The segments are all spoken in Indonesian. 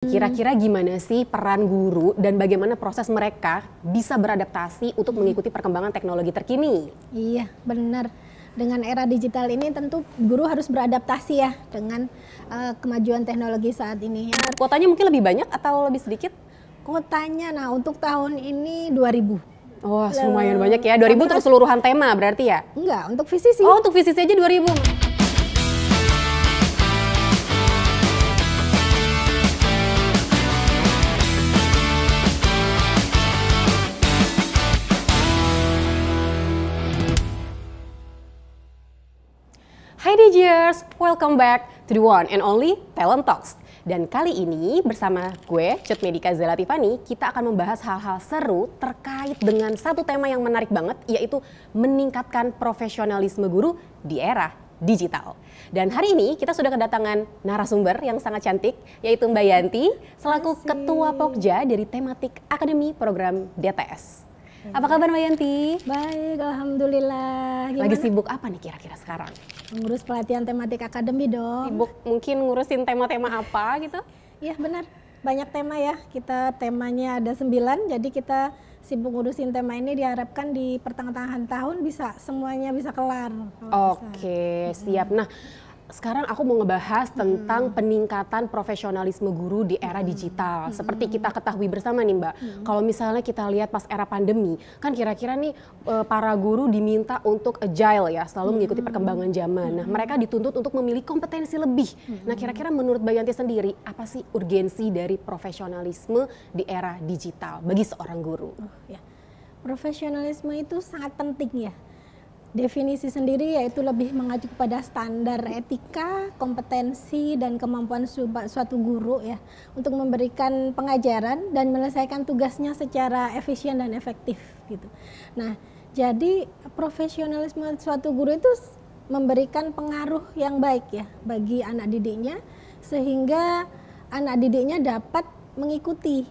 Kira-kira gimana sih peran guru dan bagaimana proses mereka bisa beradaptasi untuk mengikuti perkembangan teknologi terkini? Iya, benar. Dengan era digital ini tentu guru harus beradaptasi ya dengan kemajuan teknologi saat ini. Kuotanya mungkin lebih banyak atau lebih sedikit? Kuotanya, nah untuk tahun ini 2000. Oh, lumayan banyak ya. 2000 untuk keseluruhan tema berarti ya? Enggak, untuk VCC. Oh, untuk VCC aja 2000. Hai Digers, welcome back to the one and only Talent Talks. Dan kali ini bersama gue, Cut Medika Zela Tiffany, kita akan membahas hal-hal seru terkait dengan satu tema yang menarik banget, yaitu meningkatkan profesionalisme guru di era digital. Dan hari ini kita sudah kedatangan narasumber yang sangat cantik, yaitu Mbak Yanti, selaku Ketua Pokja dari Tematik Akademi Program DTS. Apa kabar Mbak Yanti? Baik, alhamdulillah. Gimana? Lagi sibuk apa nih kira-kira sekarang? Ngurus pelatihan tematik akademi dong. Sibuk mungkin ngurusin tema-tema apa gitu? Iya benar, banyak tema ya. Kita temanya ada 9, jadi kita sibuk ngurusin tema ini, diharapkan di pertengahan tahun semuanya bisa kelar. Oke, siap. Nah, sekarang aku mau ngebahas tentang peningkatan profesionalisme guru di era digital. Seperti kita ketahui bersama nih Mbak, kalau misalnya kita lihat pas era pandemi, kan kira-kira nih para guru diminta untuk agile ya, selalu mengikuti perkembangan zaman. Nah, mereka dituntut untuk memiliki kompetensi lebih. Nah, kira-kira menurut Mbak Yanti sendiri, apa sih urgensi dari profesionalisme di era digital bagi seorang guru? Profesionalisme itu sangat penting ya. Definisi sendiri yaitu lebih mengacu kepada standar etika, kompetensi, dan kemampuan suatu guru ya untuk memberikan pengajaran dan menyelesaikan tugasnya secara efisien dan efektif gitu. Nah, jadi profesionalisme suatu guru itu memberikan pengaruh yang baik ya bagi anak didiknya, sehingga anak didiknya dapat mengikuti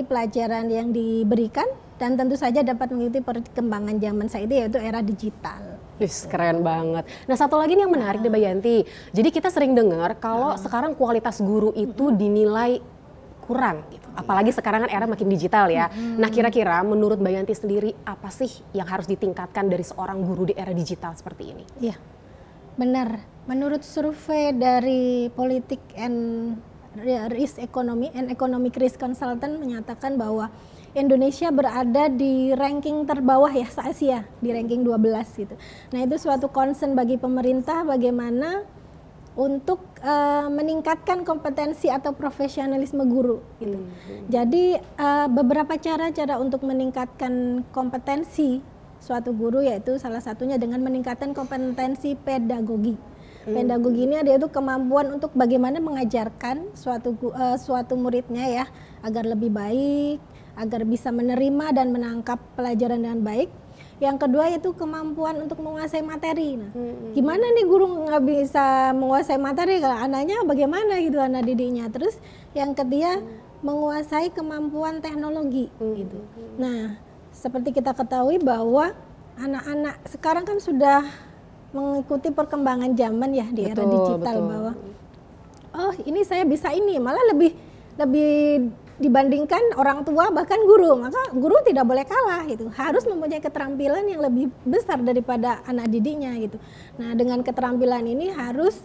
pelajaran yang diberikan dan tentu saja dapat mengikuti perkembangan zaman saat itu, yaitu era digital. Keren banget. Nah, satu lagi nih yang menarik deh Mbak Yanti. Jadi kita sering dengar kalau sekarang kualitas guru itu dinilai kurang gitu. Apalagi sekarang kan era makin digital ya. Nah, kira-kira menurut Mbak Yanti sendiri apa sih yang harus ditingkatkan dari seorang guru di era digital seperti ini? Iya, benar. Menurut survei dari Politik and Risk Economy and Economic Risk Consultant menyatakan bahwa Indonesia berada di ranking terbawah ya se-Asia, di ranking 12 gitu. Nah, itu suatu concern bagi pemerintah bagaimana untuk meningkatkan kompetensi atau profesionalisme guru gitu. Jadi beberapa cara untuk meningkatkan kompetensi suatu guru, yaitu salah satunya dengan meningkatkan kompetensi pedagogi. Pedagogi ini yaitu kemampuan untuk bagaimana mengajarkan suatu muridnya ya agar lebih baik, agar bisa menerima dan menangkap pelajaran dengan baik. Yang kedua yaitu kemampuan untuk menguasai materi. Nah, gimana nih guru nggak bisa menguasai materi kalau anaknya bagaimana gitu anak didiknya. Terus yang ketiga menguasai kemampuan teknologi gitu. Nah, seperti kita ketahui bahwa anak-anak sekarang kan sudah mengikuti perkembangan zaman ya di era digital, bahwa oh ini saya bisa ini, malah lebih dibandingkan orang tua bahkan guru, maka guru tidak boleh kalah gitu, harus mempunyai keterampilan yang lebih besar daripada anak didiknya gitu. Nah, dengan keterampilan ini harus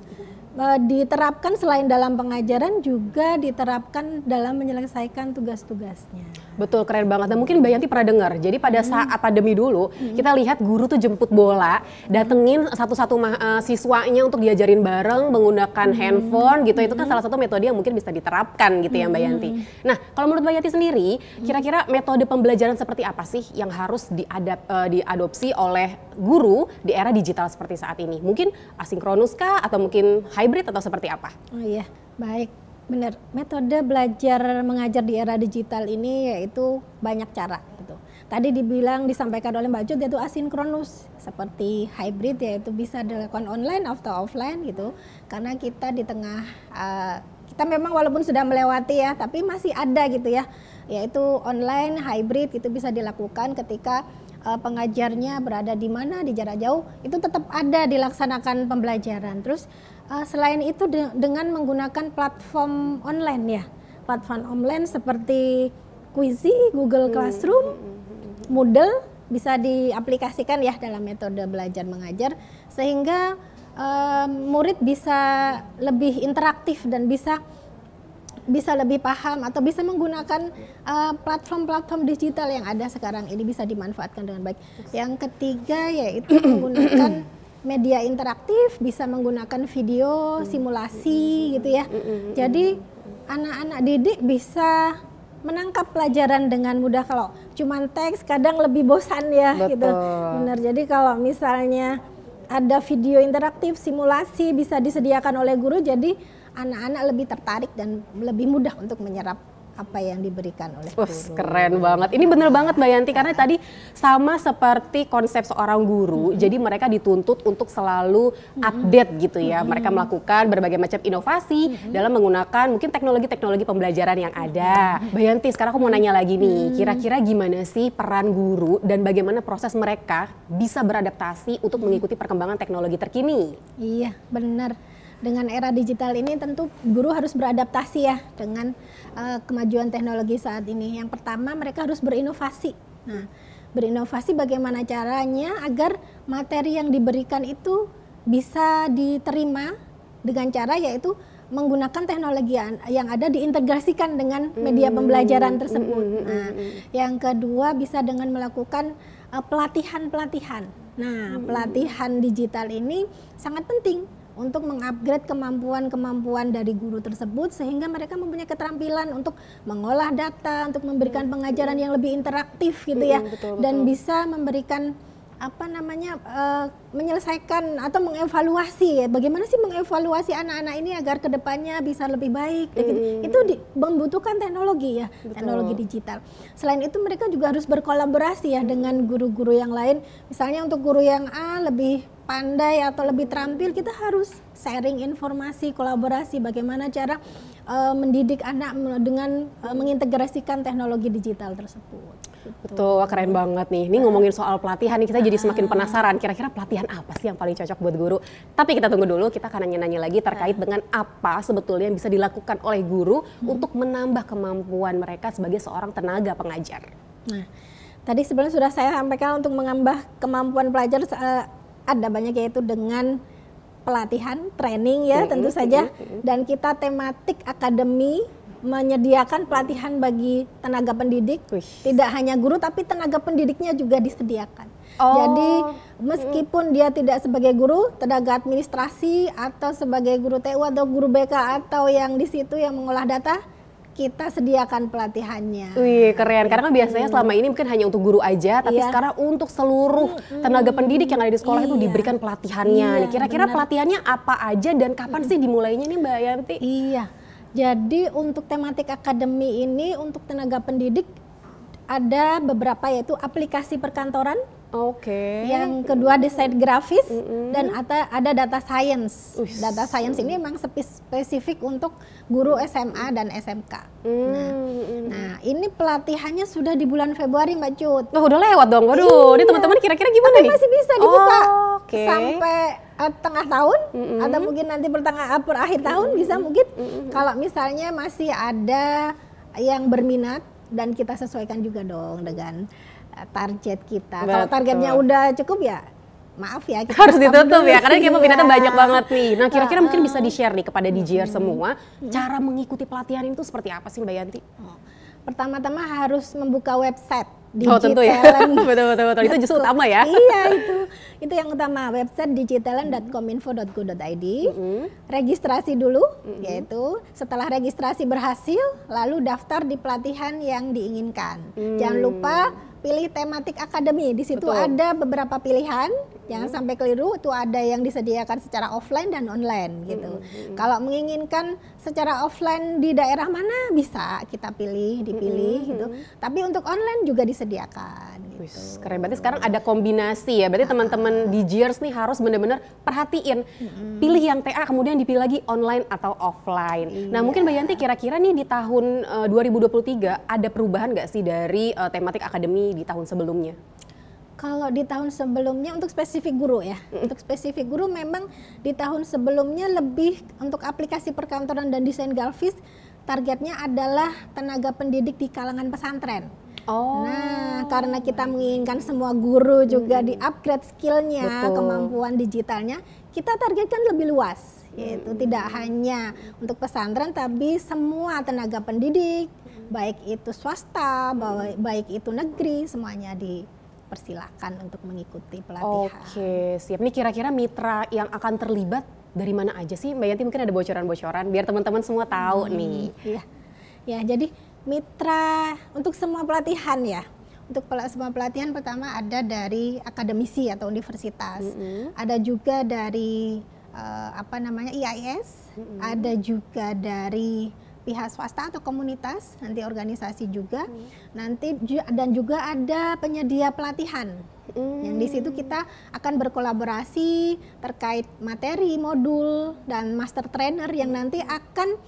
diterapkan selain dalam pengajaran juga diterapkan dalam menyelesaikan tugas-tugasnya. Betul, keren banget. Dan mungkin Mbak Yanti pernah dengar, jadi pada saat pandemi dulu, kita lihat guru tuh jemput bola, datengin satu-satu siswanya untuk diajarin bareng menggunakan handphone gitu. Itu kan salah satu metode yang mungkin bisa diterapkan gitu ya Mbak Yanti. Nah, kalau menurut Mbak Yanti sendiri, kira-kira metode pembelajaran seperti apa sih yang harus diadopsi oleh guru di era digital seperti saat ini? Mungkin asinkronus kah atau mungkin hybrid atau seperti apa? Oh iya, baik. Benar, metode belajar mengajar di era digital ini yaitu banyak cara gitu. Tadi disampaikan oleh Mbak Cut yaitu asinkronus, seperti hybrid yaitu bisa dilakukan online atau offline gitu. Karena kita di tengah kita memang walaupun sudah melewati ya, tapi masih ada gitu ya, yaitu online hybrid itu bisa dilakukan ketika pengajarnya berada di mana, di jarak jauh, itu tetap ada dilaksanakan pembelajaran. Terus Selain itu dengan menggunakan platform online ya, platform online seperti Quizy, Google Classroom, Moodle bisa diaplikasikan ya dalam metode belajar mengajar sehingga murid bisa lebih interaktif dan bisa lebih paham atau bisa menggunakan platform-platform digital yang ada sekarang ini bisa dimanfaatkan dengan baik. Yang ketiga yaitu menggunakan media interaktif, bisa menggunakan video, simulasi gitu ya. Jadi anak-anak didik bisa menangkap pelajaran dengan mudah. Kalau cuman teks kadang lebih bosan ya. Betul. Gitu. Benar. Jadi kalau misalnya ada video interaktif, simulasi bisa disediakan oleh guru, jadi anak-anak lebih tertarik dan lebih mudah untuk menyerap apa yang diberikan oleh guru. Keren banget. Ini bener banget Mbak Yanti, karena tadi sama seperti konsep seorang guru, jadi mereka dituntut untuk selalu update gitu ya. Mereka melakukan berbagai macam inovasi dalam menggunakan mungkin teknologi-teknologi pembelajaran yang ada. Mbak Yanti, sekarang aku mau nanya lagi nih, kira-kira gimana sih peran guru dan bagaimana proses mereka bisa beradaptasi untuk mengikuti perkembangan teknologi terkini? Iya, benar. Dengan era digital ini tentu guru harus beradaptasi ya dengan kemajuan teknologi saat ini. Yang pertama mereka harus berinovasi. Nah, berinovasi bagaimana caranya agar materi yang diberikan itu bisa diterima dengan cara yaitu menggunakan teknologi yang ada diintegrasikan dengan media pembelajaran tersebut. Nah, yang kedua bisa dengan melakukan pelatihan-pelatihan. Nah, pelatihan digital ini sangat penting untuk mengupgrade kemampuan-kemampuan dari guru tersebut sehingga mereka mempunyai keterampilan untuk mengolah data, untuk memberikan pengajaran yang lebih interaktif gitu ya, dan bisa memberikan menyelesaikan atau mengevaluasi ya, bagaimana sih mengevaluasi anak-anak ini agar kedepannya bisa lebih baik gitu. Itu membutuhkan teknologi ya, teknologi digital. Selain itu mereka juga harus berkolaborasi ya dengan guru-guru yang lain. Misalnya untuk guru yang A lebih pandai atau lebih terampil, kita harus sharing informasi, kolaborasi bagaimana cara mendidik anak dengan mengintegrasikan teknologi digital tersebut. Betul, wah keren banget nih. Ini ngomongin soal pelatihan nih, kita jadi semakin penasaran. Kira-kira pelatihan apa sih yang paling cocok buat guru? Tapi kita tunggu dulu, kita akan nanya-nanya lagi terkait dengan apa sebetulnya yang bisa dilakukan oleh guru untuk menambah kemampuan mereka sebagai seorang tenaga pengajar. Nah, tadi sebenarnya sudah saya sampaikan untuk menambah kemampuan pelajar ada banyak, yaitu dengan pelatihan, training ya tentu saja. Dan kita tematik akademi menyediakan pelatihan bagi tenaga pendidik, tidak hanya guru tapi tenaga pendidiknya juga disediakan. Jadi meskipun dia tidak sebagai guru, tenaga administrasi atau sebagai guru TU atau guru BK atau yang di situ yang mengolah data, kita sediakan pelatihannya. Wih, keren. Karena biasanya selama ini mungkin hanya untuk guru aja, tapi sekarang untuk seluruh tenaga pendidik yang ada di sekolah itu diberikan pelatihannya. Kira-kira pelatihannya apa aja dan kapan sih dimulainya nih Mbak Yanti? Iya. Jadi untuk tematik akademi ini untuk tenaga pendidik ada beberapa, yaitu aplikasi perkantoran. Yang kedua desain grafis dan ada data science. Data science ini memang spesifik untuk guru SMA dan SMK. Nah, ini pelatihannya sudah di bulan Februari Mbak Cut. Oh, udah lewat dong. Waduh, ini teman-teman kira-kira gimana nih? Masih bisa dibuka sampai tengah tahun atau mungkin nanti per akhir tahun bisa mungkin. Kalau misalnya masih ada yang berminat dan kita sesuaikan juga dong dengan target kita. Kalau targetnya udah cukup ya maaf ya, kita harus ditutup ya, karena kita peminatnya banyak banget nih. Nah, kira-kira mungkin bisa di-share nih kepada DJers semua, cara mengikuti pelatihan itu seperti apa sih Mbak Yanti? Pertama-tama harus membuka website tentu ya. betul. Itu justru utama ya. Iya, itu yang utama. Website digitalent.kominfo.go.id. Registrasi dulu, yaitu setelah registrasi berhasil, lalu daftar di pelatihan yang diinginkan. Jangan lupa pilih tematik akademi. Di situ ada beberapa pilihan, jangan sampai keliru. Itu ada yang disediakan secara offline dan online gitu. Kalau menginginkan secara offline di daerah mana bisa kita dipilih gitu. Tapi untuk online juga disediakan gitu. Keren, berarti sekarang ada kombinasi ya. Berarti teman-teman DJers nih harus benar-benar perhatiin. Pilih yang TA kemudian dipilih lagi online atau offline. Nah, mungkin Mbak Yanti kira-kira nih di tahun 2023 ada perubahan nggak sih dari tematik akademi di tahun sebelumnya? Kalau di tahun sebelumnya untuk spesifik guru ya, untuk spesifik guru memang di tahun sebelumnya lebih untuk aplikasi perkantoran dan desain grafis targetnya adalah tenaga pendidik di kalangan pesantren. Oh. Nah, karena kita menginginkan semua guru juga di-upgrade skillnya, kemampuan digitalnya, kita targetkan lebih luas, yaitu tidak hanya untuk pesantren, tapi semua tenaga pendidik, baik itu swasta, baik itu negeri, semuanya dipersilakan untuk mengikuti pelatihan. Oke, siap. Nih kira-kira mitra yang akan terlibat dari mana aja sih, Mbak Yanti? Mungkin ada bocoran-bocoran biar teman-teman semua tahu nih. Iya, ya jadi mitra untuk semua pelatihan ya. Untuk semua pelatihan pertama ada dari akademisi atau universitas, ada juga dari IAIS, ada juga dari pihak swasta atau komunitas, nanti organisasi juga, nanti dan juga ada penyedia pelatihan. Yang di situ kita akan berkolaborasi terkait materi, modul, dan master trainer yang nanti akan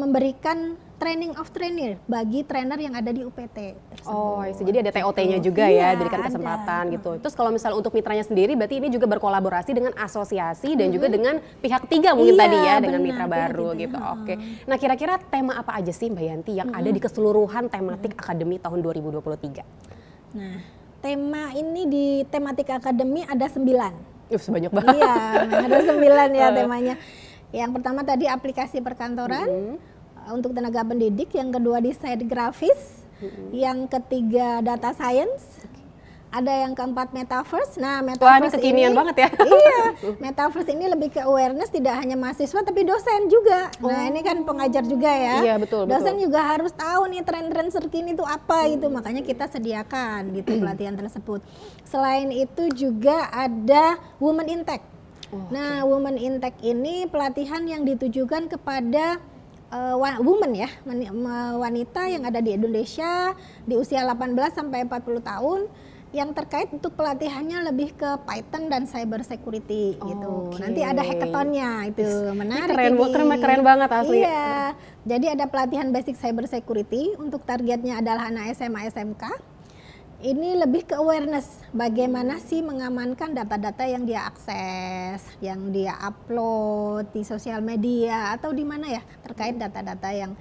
memberikan training of trainer bagi trainer yang ada di UPT tersebut. Oh, jadi ada TOT-nya juga ya, berikan kesempatan gitu. Terus kalau misalnya untuk mitranya sendiri, berarti ini juga berkolaborasi dengan asosiasi dan juga dengan pihak ketiga mungkin tadi ya, dengan mitra baru gitu. Oke. Nah, kira-kira tema apa aja sih Mbak Yanti yang ada di keseluruhan tematik akademi tahun 2023? Nah, tema ini di tematik akademi ada 9. Sebanyak banget. Iya, ada 9 ya temanya. Yang pertama tadi aplikasi perkantoran untuk tenaga pendidik, yang kedua desain grafis, yang ketiga data science, ada yang keempat metaverse. Nah, metaverse wah, ini kekinian banget ya. Iya, metaverse ini lebih ke awareness, tidak hanya mahasiswa tapi dosen juga. Nah, ini kan pengajar juga ya. Iya, betul. Dosen juga harus tahu nih tren-tren terkini itu apa gitu. Makanya kita sediakan gitu pelatihan tersebut. Selain itu juga ada Women in Tech. Nah, Women in Tech ini pelatihan yang ditujukan kepada women ya, wanita yang ada di Indonesia di usia 18 sampai 40 tahun yang terkait untuk pelatihannya lebih ke Python dan cyber security gitu. Nanti ada hackathonnya, itu menarik. Keren banget asli. Iya, jadi ada pelatihan basic cyber security untuk targetnya adalah anak SMA SMK. Ini lebih ke awareness, bagaimana sih mengamankan data-data yang dia akses, yang dia upload di sosial media atau di mana ya, terkait data-data yang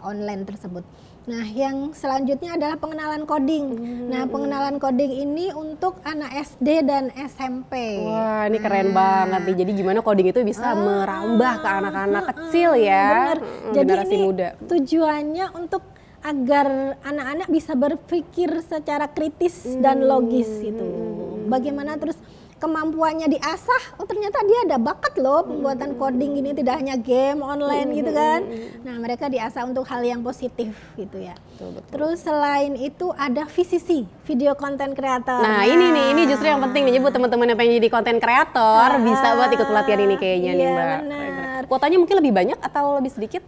online tersebut. Nah, yang selanjutnya adalah pengenalan coding. Nah, pengenalan coding ini untuk anak SD dan SMP. Wah, ini keren banget nih. Jadi gimana coding itu bisa merambah ke anak-anak kecil ya, generasi muda. Tujuannya untuk agar anak-anak bisa berpikir secara kritis dan logis gitu. Bagaimana terus kemampuannya diasah, oh ternyata dia ada bakat loh pembuatan coding ini, tidak hanya game online gitu kan. Nah, mereka diasah untuk hal yang positif gitu ya. Betul. Terus selain itu ada VCC, video content creator. Nah, ini justru yang penting nih buat teman-teman yang pengen jadi content creator, bisa buat ikut pelatihan ini kayaknya nih Mbak. Benar. Kuotanya mungkin lebih banyak atau lebih sedikit?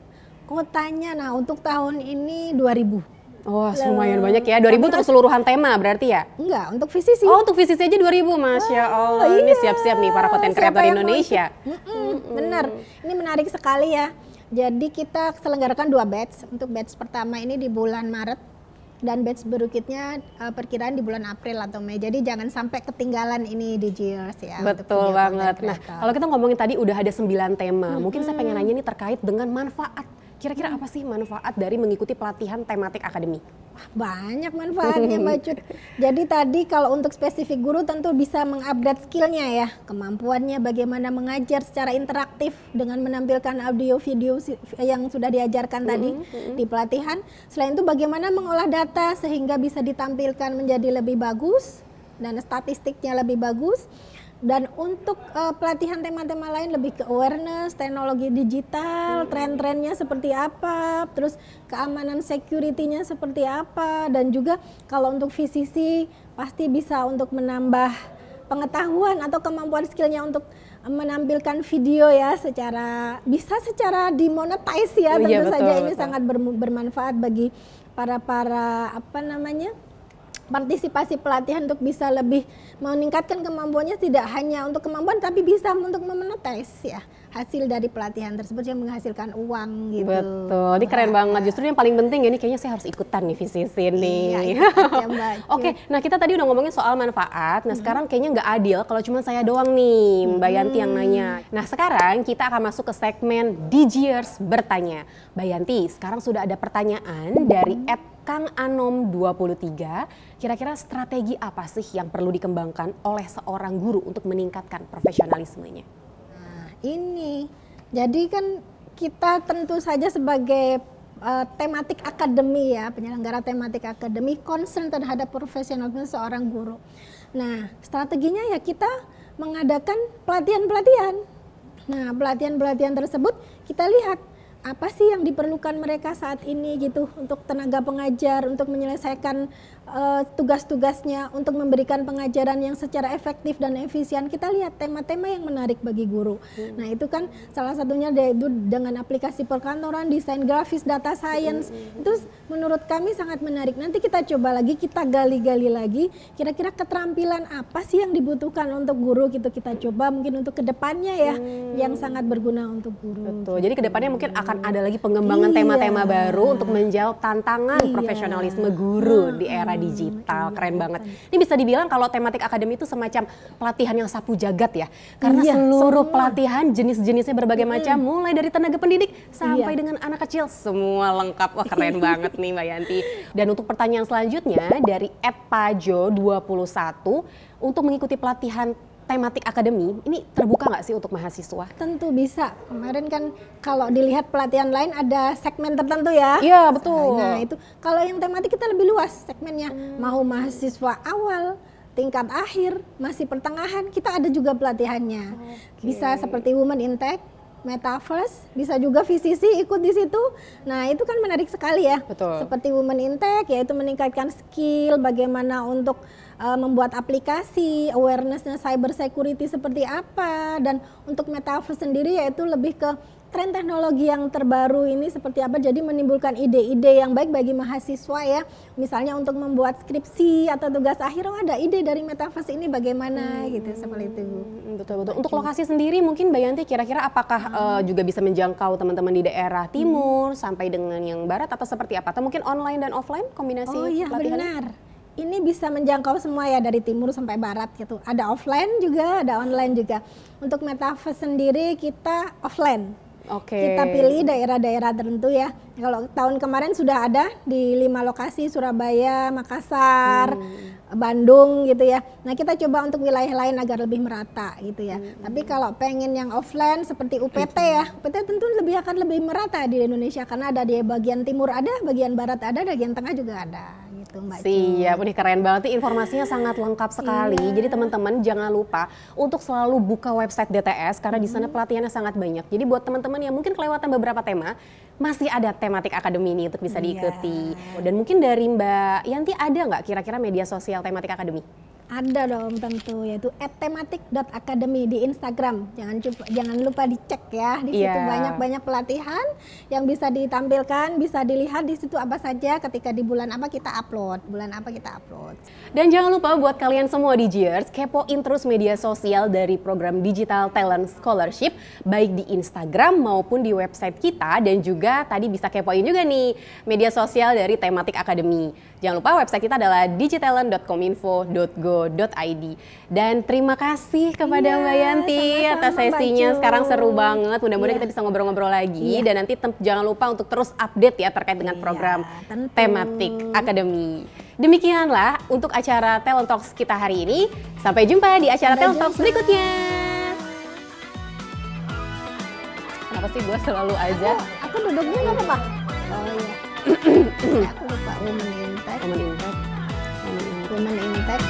Kuotanya, nah untuk tahun ini 2.000. Wah, lumayan banyak ya. 2.000 untuk keseluruhan tema berarti ya? Enggak, untuk VCC. Oh, untuk VCC aja 2.000, Masya Allah. Ini siap-siap nih para content creator Indonesia. Benar, ini menarik sekali ya. Jadi kita selenggarakan 2 batch. Untuk batch pertama ini di bulan Maret dan batch berikutnya perkiraan di bulan April atau Mei. Jadi jangan sampai ketinggalan ini di Gears ya. Betul banget. Nah, kalau kita ngomongin tadi udah ada 9 tema, mungkin saya pengen nanya nih terkait dengan manfaat. Kira-kira apa sih manfaat dari mengikuti pelatihan tematik akademi? Wah, banyak manfaatnya Mbak Cut. Jadi tadi kalau untuk spesifik guru tentu bisa mengupgrade skillnya ya, kemampuannya bagaimana mengajar secara interaktif dengan menampilkan audio video yang sudah diajarkan tadi di pelatihan. Selain itu bagaimana mengolah data sehingga bisa ditampilkan menjadi lebih bagus dan statistiknya lebih bagus. Dan untuk pelatihan tema-tema lain lebih ke awareness, teknologi digital, tren-trennya seperti apa, terus keamanan security-nya seperti apa, dan juga kalau untuk VCC pasti bisa untuk menambah pengetahuan atau kemampuan skillnya untuk menampilkan video ya secara dimonetize ya. Tentu saja ini sangat bermanfaat bagi para partisipasi pelatihan untuk bisa lebih meningkatkan kemampuannya, tidak hanya untuk kemampuan tapi bisa untuk memonetize ya hasil dari pelatihan tersebut yang menghasilkan uang gitu. Betul, ini keren banget. Justru yang paling penting ya, ini kayaknya saya harus ikutan nih Visisi nih. Iya, ya, Mbak. Oke, nah kita tadi udah ngomongin soal manfaat. Nah sekarang kayaknya nggak adil kalau cuma saya doang nih, Mbak Yanti yang nanya. Nah sekarang kita akan masuk ke segmen DGers bertanya. Mbak Yanti, sekarang sudah ada pertanyaan dari @kanganom23. Kira-kira strategi apa sih yang perlu dikembangkan oleh seorang guru untuk meningkatkan profesionalismenya? Ini jadi kan kita tentu saja sebagai tematik akademi ya, penyelenggara tematik akademi concern terhadap profesionalisme seorang guru. Nah strateginya ya kita mengadakan pelatihan-pelatihan. Nah pelatihan-pelatihan tersebut kita lihat apa sih yang diperlukan mereka saat ini gitu untuk tenaga pengajar, untuk menyelesaikan tugas-tugasnya, untuk memberikan pengajaran yang secara efektif dan efisien. Kita lihat tema-tema yang menarik bagi guru. Nah itu kan salah satunya yaitu dengan aplikasi perkantoran, desain grafis, data science. Itu menurut kami sangat menarik. Nanti kita coba lagi, kita gali-gali lagi. Kira-kira keterampilan apa sih yang dibutuhkan untuk guru gitu kita coba mungkin untuk kedepannya ya, yang sangat berguna untuk guru. Betul. Jadi kedepannya mungkin akan ada lagi pengembangan tema-tema baru untuk menjawab tantangan profesionalisme guru di era digital. Keren banget. Ini bisa dibilang kalau tematik akademi itu semacam pelatihan yang sapu jagat ya. Karena seluruh pelatihan jenis-jenisnya berbagai macam, mulai dari tenaga pendidik sampai dengan anak kecil, semua lengkap. Wah keren banget nih Mbak Yanti. Dan untuk pertanyaan selanjutnya dari @pajo21, untuk mengikuti pelatihan tematik akademi, ini terbuka nggak sih untuk mahasiswa? Tentu bisa. Kemarin kan kalau dilihat pelatihan lain ada segmen tertentu ya. Iya betul. Nah itu kalau yang tematik kita lebih luas segmennya. Mau mahasiswa awal, tingkat akhir, masih pertengahan, kita ada juga pelatihannya. Bisa seperti Women in Tech, Metaverse, bisa juga VCC ikut di situ. Nah itu kan menarik sekali ya. Betul. Seperti Women in Tech, yaitu meningkatkan skill bagaimana untuk membuat aplikasi, awarenessnya cyber security seperti apa, dan untuk Metaverse sendiri yaitu lebih ke tren teknologi yang terbaru ini seperti apa, jadi menimbulkan ide-ide yang baik bagi mahasiswa ya, misalnya untuk membuat skripsi atau tugas akhir, ada ide dari Metaverse ini bagaimana gitu, seperti itu. Betul-betul. Untuk lokasi sendiri mungkin Mbak Yanti kira-kira apakah juga bisa menjangkau teman-teman di daerah timur sampai dengan yang barat atau seperti apa? Atau mungkin online dan offline kombinasi Oh iya pelatihan? benar. Ini bisa menjangkau semua ya dari timur sampai barat gitu. Ada offline juga, ada online juga. Untuk Metaverse sendiri kita offline. Kita pilih daerah-daerah tertentu ya. Kalau tahun kemarin sudah ada di 5 lokasi, Surabaya, Makassar, Bandung gitu ya. Nah kita coba untuk wilayah lain agar lebih merata gitu ya. Tapi kalau pengen yang offline seperti UPT ya, UPT tentu akan lebih merata di Indonesia karena ada di bagian timur ada, bagian barat ada, bagian tengah juga ada. Mbak Siap, ini keren banget, informasinya sangat lengkap sekali. Jadi teman-teman jangan lupa untuk selalu buka website DTS karena di sana pelatihannya sangat banyak. Jadi buat teman-teman yang mungkin kelewatan beberapa tema, masih ada tematik akademi ini untuk bisa diikuti. Dan mungkin dari Mbak Yanti ada nggak kira-kira media sosial tematik akademi? Ada dong tentu, yaitu @tematik.academy di Instagram. Jangan lupa dicek ya. Di situ banyak pelatihan yang bisa ditampilkan, bisa dilihat di situ apa saja ketika di bulan apa kita upload, Dan jangan lupa buat kalian semua DGers, kepoin terus media sosial dari program Digital Talent Scholarship, baik di Instagram maupun di website kita, dan juga tadi bisa kepoin juga nih media sosial dari tematik akademi. Jangan lupa website kita adalah digitalent.kominfo.go.id. Dan terima kasih kepada Mbak Yanti atas sesinya. Sekarang seru banget. Mudah-mudahan kita bisa ngobrol-ngobrol lagi. Dan nanti jangan lupa untuk terus update ya terkait dengan program tematik akademi. Demikianlah untuk acara Talent Talks kita hari ini. Sampai jumpa di acara Talent Talks berikutnya. Kenapa sih gue selalu aja? Aku duduknya nggak apa-apa. Oh iya. Aku lupa Women in Tech. Women in Tech. Women in Tech.